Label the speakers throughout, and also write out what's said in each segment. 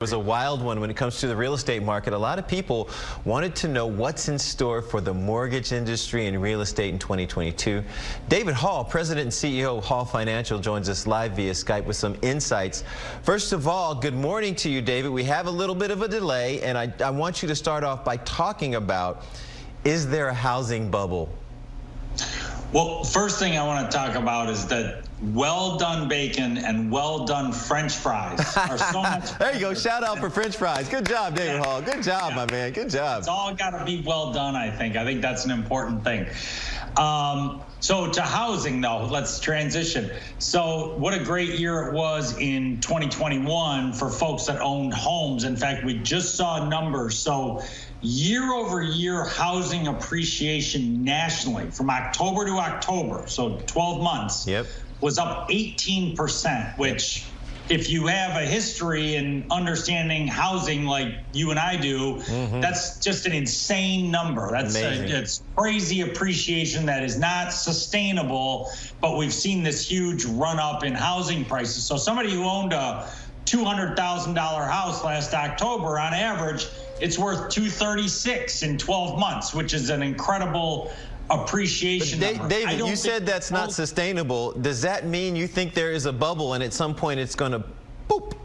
Speaker 1: Was a wild one when it comes to the real estate market. A lot of people wanted to know what's in store for the mortgage industry and real estate in 2022. David Hall, President and CEO of Hall Financial, joins us live via Skype with some insights. First of all, good morning to you, David. We have a little bit of a delay, and I want you to start off by talking about, is there a housing bubble?
Speaker 2: Well, first thing I want to talk about is that well done bacon and well done French fries are so much.
Speaker 1: There you go. Shout out for French fries. Good job, David Hall. Good job, my man. Good job.
Speaker 2: It's all got to be well done, I think. I think that's an important thing. So to housing, though, let's transition. So what a great year it was in 2021 for folks that owned homes. In fact, we just saw numbers. So year over year housing appreciation nationally from October to October, so 12 months, was up 18%, which if you have a history in understanding housing like you and I do, that's just an insane number. That's it's crazy appreciation that is not sustainable, but we've seen this huge run up in housing prices. So somebody who owned a $200,000 house last October, on average, it's worth $236 in 12 months, which is an incredible appreciation.
Speaker 1: David, you said that's not sustainable. Does that mean you think there is a bubble and at some point it's going to boop?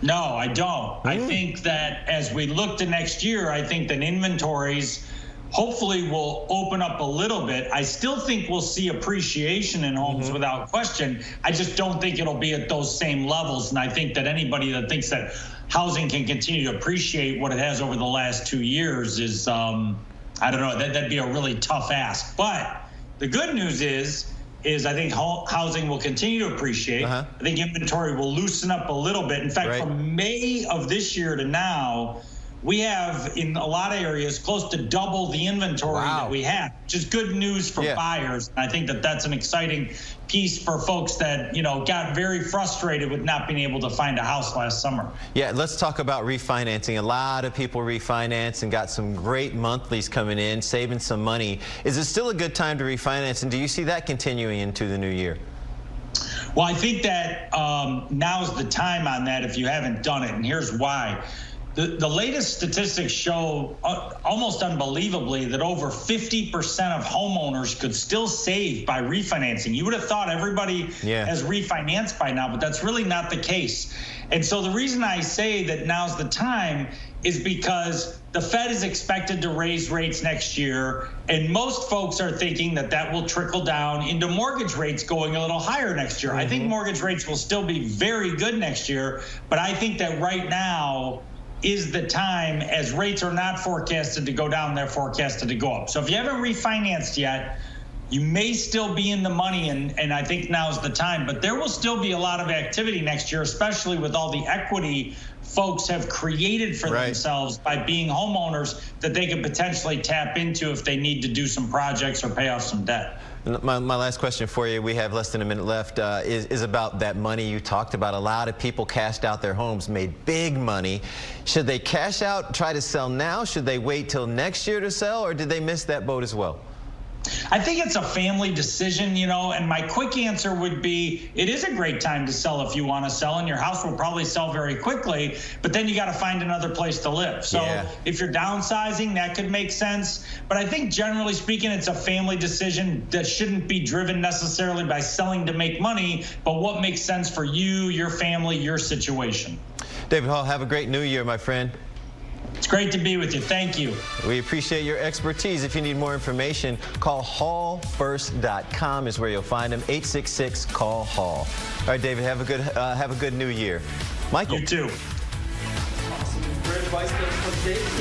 Speaker 2: No, I don't. I think that as we look to next year, I think that inventories hopefully will open up a little bit. I still think we'll see appreciation in homes without question. I just don't think it'll be at those same levels. And I think that anybody that thinks that housing can continue to appreciate what it has over the last 2 years is, I don't know, that'd be a really tough ask. But the good news is I think housing will continue to appreciate. I think inventory will loosen up a little bit. In fact, from May of this year to now, we have, in a lot of areas, close to double the inventory that we have, which is good news for buyers. And I think that that's an exciting piece for folks that, you know, got very frustrated with not being able to find a house last summer.
Speaker 1: Yeah, let's talk about refinancing. A lot of people refinance and got some great monthlies coming in, saving some money. Is it still a good time to refinance, and do you see that continuing into the new year?
Speaker 2: Well, I think that now's the time on that if you haven't done it, and here's why. The latest statistics show, almost unbelievably, that over 50% of homeowners could still save by refinancing. You would have thought everybody has refinanced by now, but that's really not the case. And so the reason I say that now's the time is because the Fed is expected to raise rates next year, and most folks are thinking that that will trickle down into mortgage rates going a little higher next year. I think mortgage rates will still be very good next year, but I think that right now is the time, as rates are not forecasted to go down, they're forecasted to go up. So if you haven't refinanced yet, you may still be in the money, and I think now's the time. But there will still be a lot of activity next year, especially with all the equity folks have created for themselves by being homeowners that they could potentially tap into if they need to do some projects or pay off some debt.
Speaker 1: My last question for you, we have less than a minute left, is about that money you talked about. A lot of people cashed out their homes, made big money. Should they cash out, try to sell now? Should they wait till next year to sell, or did they miss that boat as well?
Speaker 2: I think it's a family decision, you know, and my quick answer would be it is a great time to sell if you want to sell, and your house will probably sell very quickly, but then you got to find another place to live. So if you're downsizing, that could make sense. But I think generally speaking, it's a family decision that shouldn't be driven necessarily by selling to make money, but what makes sense for you, your family, your situation.
Speaker 1: David Hall, have a great new year, my friend.
Speaker 2: It's great to be with you. Thank you.
Speaker 1: We appreciate your expertise. If you need more information, call hallfirst.com is where you'll find them. 866-CALL-HALL. All right, David, have a good new year. Michael.
Speaker 2: You too.
Speaker 3: Awesome. Great advice from David.